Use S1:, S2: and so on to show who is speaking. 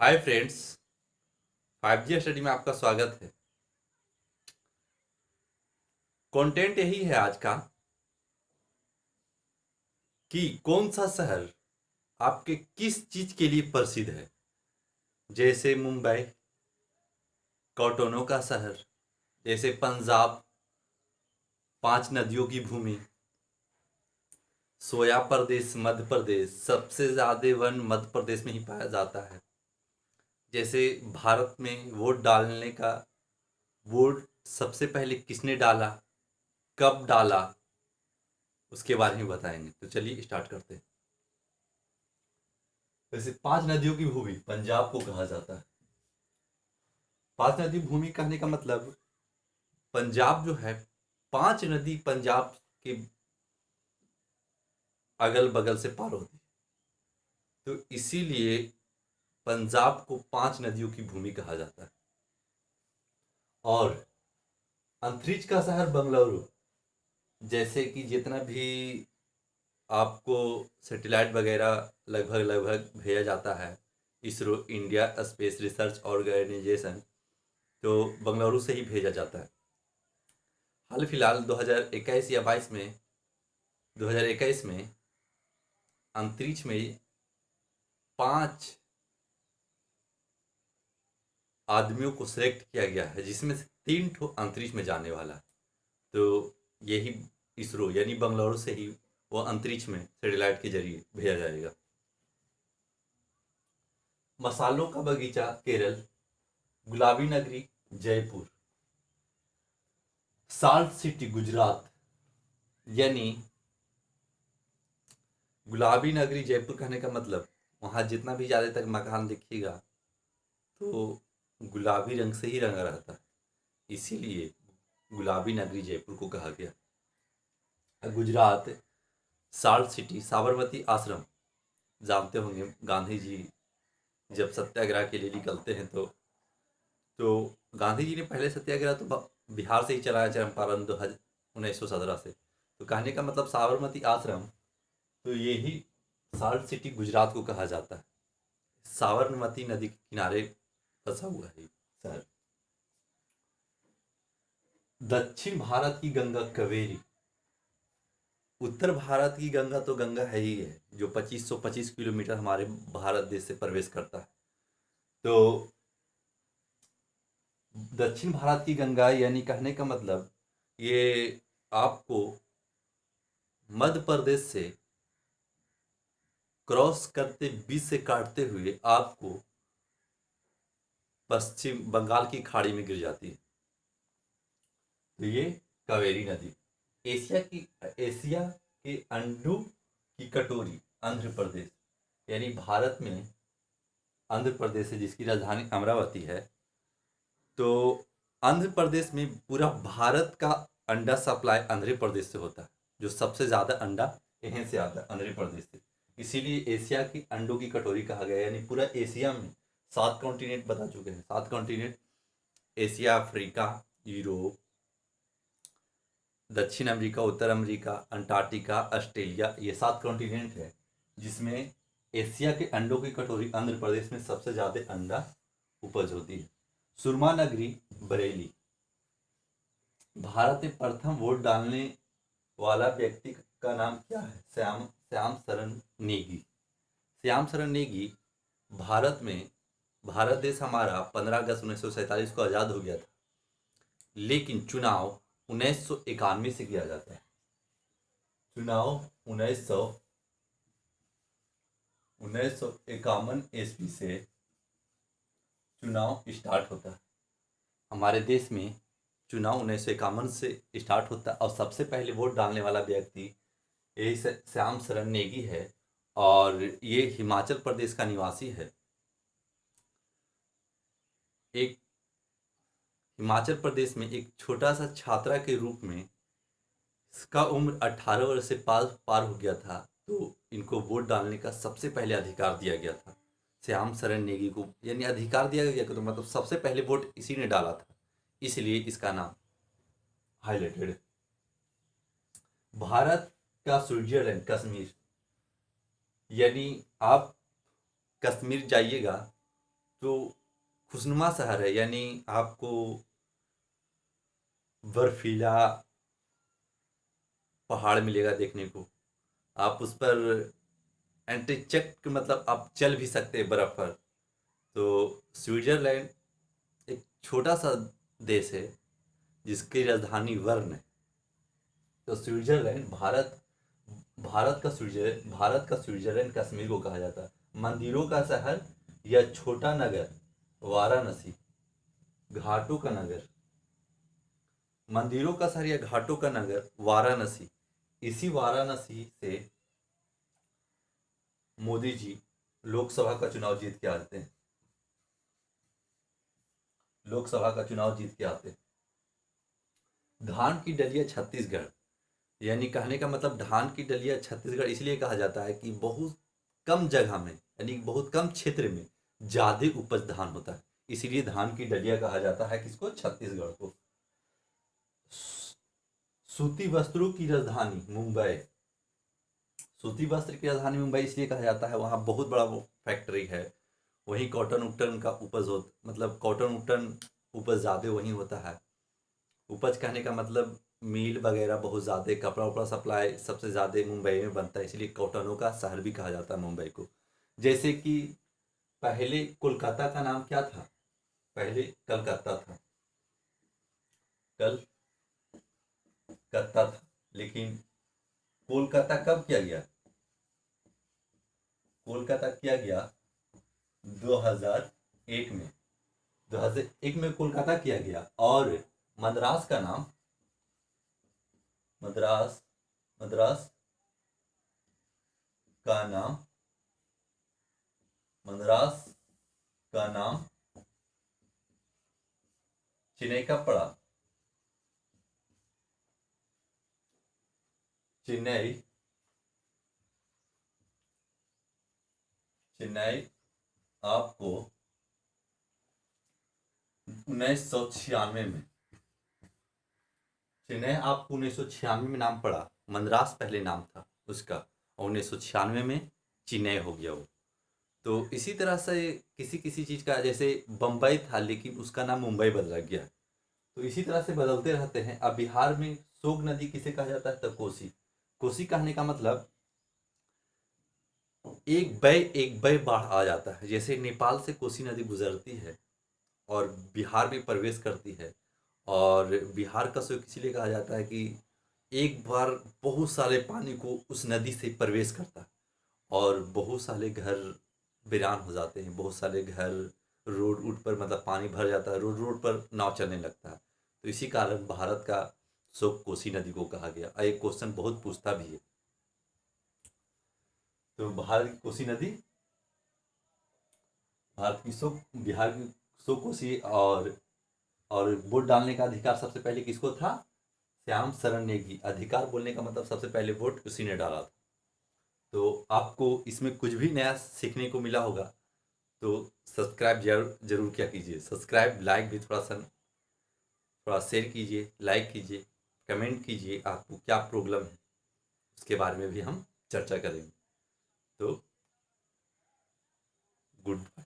S1: Hi friends. 5G study में आपका स्वागत है। कंटेंट यही है आज का कि कौन सा शहर आपके किस चीज के लिए प्रसिद्ध है। जैसे मुंबई कॉटनों का शहर, जैसे पंजाब पांच नदियों की भूमि, सोया प्रदेश मध्य प्रदेश, सबसे ज्यादा वन मध्य प्रदेश में ही पाया जाता है। जैसे भारत में वोट डालने का वोट सबसे पहले किसने डाला, कब डाला, उसके बारे में बताएंगे। तो चलिए स्टार्ट करते हैं। वैसे पांच नदियों की भूमि पंजाब को कहा जाता है। पांच नदी भूमि कहने का मतलब पंजाब जो है, पांच नदी पंजाब के अगल बगल से पार होती है, तो इसीलिए पंजाब को पांच नदियों की भूमि कहा जाता है। और अंतरिक्ष का शहर बंगलुरु, जैसे कि जितना भी आपको सैटेलाइट वगैरह लगभग लगभग भेजा जाता है, ISRO India space research organisation, तो बंगलुरु से ही भेजा जाता है। हाल फिलहाल 2021 या 22 में 2021 में अंतरिक्ष में पांच आदमियों को सिलेक्ट किया गया है, जिसमें से तीन ठो अंतरिक्ष में जाने वाला है। तो यही इसरो यानी बंगलुरु से ही वो अंतरिक्ष में सैटेलाइट के जरिए भेजा जाएगा। मसालों का बगीचा केरल, गुलाबी नगरी जयपुर, साल्ट सिटी गुजरात, यानी गुलाबी नगरी जयपुर कहने का मतलब वहाँ जितना भी ज़्यादा तक मकान देखिएगा तो गुलाबी रंग से ही रंगा रहता है, इसीलिए गुलाबी नगरी जयपुर को कहा गया। गुजरात साल्ट सिटी साबरमती आश्रम, जानते होंगे गांधी जी जब सत्याग्रह के लिए निकलते हैं तो गांधी जी ने पहले सत्याग्रह तो बिहार से ही चलाया, चंपारण 1917 से। तो कहने का मतलब साबरमती आश्रम, तो यही साल्ट सिटी गुजरात को कहा जाता है। साबरमती नदी के किनारे बसा हुआ है शहर। दक्षिण भारत की गंगा कावेरी, उत्तर भारत की गंगा तो गंगा है ही है, जो 2525 किलोमीटर हमारे भारत देश से प्रवेश करता है। तो दक्षिण भारत की गंगा यानी कहने का मतलब ये आपको मध्य प्रदेश से क्रॉस करते बीच से काटते हुए आपको पश्चिम बंगाल की खाड़ी में गिर जाती है। तो ये कावेरी नदी एशिया के अंडों की कटोरी आंध्र प्रदेश, यानी भारत में आंध्र प्रदेश है जिसकी राजधानी अमरावती है। तो आंध्र प्रदेश में पूरा भारत का अंडा सप्लाई आंध्र प्रदेश से होता है, जो सबसे ज़्यादा अंडा यहीं से आता है आंध्र प्रदेश से। इसीलिए एशिया की अंडों की कटोरी कहा गया, यानी पूरा एशिया में 7 कॉन्टिनेंट बता चुके हैं। 7 कॉन्टिनेंट, एशिया, अफ्रीका, यूरोप, दक्षिण अमेरिका, उत्तर अमेरिका, अंटार्कटिका, ऑस्ट्रेलिया, ये 7 कॉन्टिनेंट है, जिसमें एशिया के अंडों की कटोरी आंध्र प्रदेश में सबसे ज़्यादा अंडा उपज होती है। सुरमा नगरी बरेली, भारत में प्रथम वोट डालने वाला व्यक्ति का नाम क्या है? श्याम श्याम शरण नेगी। श्याम शरण नेगी, भारत में भारत देश हमारा 15 अगस्त 1947 को आज़ाद हो गया था, लेकिन चुनाव 1991 से किया जाता है। चुनाव 1951 ईस्वी से चुनाव स्टार्ट होता है। हमारे देश में चुनाव 1951 से स्टार्ट होता है, और सबसे पहले वोट डालने वाला व्यक्ति यही श्याम शरण नेगी है, और ये हिमाचल प्रदेश का निवासी है। एक हिमाचल प्रदेश में एक छोटा सा छात्रा के रूप में इसका उम्र 18 वर्ष से पार पार हो गया था, तो इनको वोट डालने का सबसे पहले अधिकार दिया गया था श्याम शरण नेगी को, यानी अधिकार दिया गया तो मतलब सबसे पहले वोट इसी ने डाला था, इसलिए इसका नाम हाईलाइटेड है। भारत का स्विट्जरलैंड कश्मीर, यानी आप कश्मीर जाइएगा तो खुशनुमा शहर है, यानी आपको बर्फीला पहाड़ मिलेगा देखने को। आप उस पर एंटीचेक मतलब आप चल भी सकते हैं बर्फ पर। तो स्विट्जरलैंड एक छोटा सा देश है जिसकी राजधानी बर्न है। तो स्विट्जरलैंड भारत का स्विट्जरलैंड कश्मीर को कहा जाता है। मंदिरों का शहर या छोटा नगर वाराणसी, घाटों का नगर, मंदिरों का शहर या घाटों का नगर वाराणसी। इसी वाराणसी से मोदी जी लोकसभा का चुनाव जीत के आते हैं। लोकसभा का चुनाव जीत के आते हैं। धान की डलिया छत्तीसगढ़, यानी कहने का मतलब धान की डलिया छत्तीसगढ़ इसलिए कहा जाता है कि बहुत कम जगह में, यानी बहुत कम क्षेत्र में ज्यादा उपज धान होता है, इसीलिए धान की डलिया कहा जाता है किसको, छत्तीसगढ़ को। सूती वस्त्रों की राजधानी मुंबई, सूती वस्त्र की राजधानी मुंबई इसलिए कहा जाता है, वहाँ बहुत बड़ा वो फैक्ट्री है। वहीं कॉटन उपटन का उपज हो, मतलब कॉटन उपटन उपज ज़्यादा वहीं होता है। उपज कहने का मतलब मिल वगैरह बहुत ज़्यादा, कपड़ा उपड़ा सप्लाई सबसे ज़्यादा मुंबई में बनता है, इसलिए कॉटनों का शहर भी कहा जाता है मुंबई को। जैसे कि पहले कोलकाता का नाम क्या था, पहले कलकत्ता था, कलकत्ता था, लेकिन कोलकाता कब किया गया, कोलकाता किया गया 2001 में, 2001 में कोलकाता किया गया। और मद्रास का नाम, मद्रास मद्रास का नाम, मद्रास का नाम चेन्नई का पड़ा, चेन्नई चेन्नई आपको 1996 में, चेन्नई आपको 1996 में नाम पड़ा, मद्रास पहले नाम था उसका, और 1996 में चेन्नई हो गया वो। तो इसी तरह से किसी किसी चीज़ का, जैसे बम्बई था लेकिन उसका नाम मुंबई बदला गया। तो इसी तरह से बदलते रहते हैं। अब बिहार में सोग नदी किसे कहा जाता है, तो कोसी। कोसी कहने का मतलब एक बय बाढ़ आ जाता है, जैसे नेपाल से कोसी नदी गुजरती है और बिहार में प्रवेश करती है। और बिहार का शोक इसीलिए कहा जाता है कि एक बार बहुत सारे पानी को उस नदी से प्रवेश करता है और बहुत सारे घर वीरान हो जाते हैं, बहुत सारे घर रोड उड पर मतलब पानी भर जाता है, रोड रोड पर नाव चलने लगता है। तो इसी कारण भारत का शोक कोसी नदी को कहा गया। और एक क्वेश्चन बहुत पूछता भी है, तो भारत की कोसी नदी, भारत की शोक, बिहार की शोक कोसी। और वोट डालने का अधिकार सबसे पहले किसको था, श्याम शरण नेगी। अधिकार बोलने का मतलब सबसे पहले वोट उसी ने डाला था। तो आपको इसमें कुछ भी नया सीखने को मिला होगा, तो सब्सक्राइब जरूर जरूर क्या कीजिए, सब्सक्राइब लाइक भी थोड़ा शेयर कीजिए, लाइक कीजिए, कमेंट कीजिए आपको क्या प्रॉब्लम है, उसके बारे में भी हम चर्चा करेंगे। तो गुड बाय।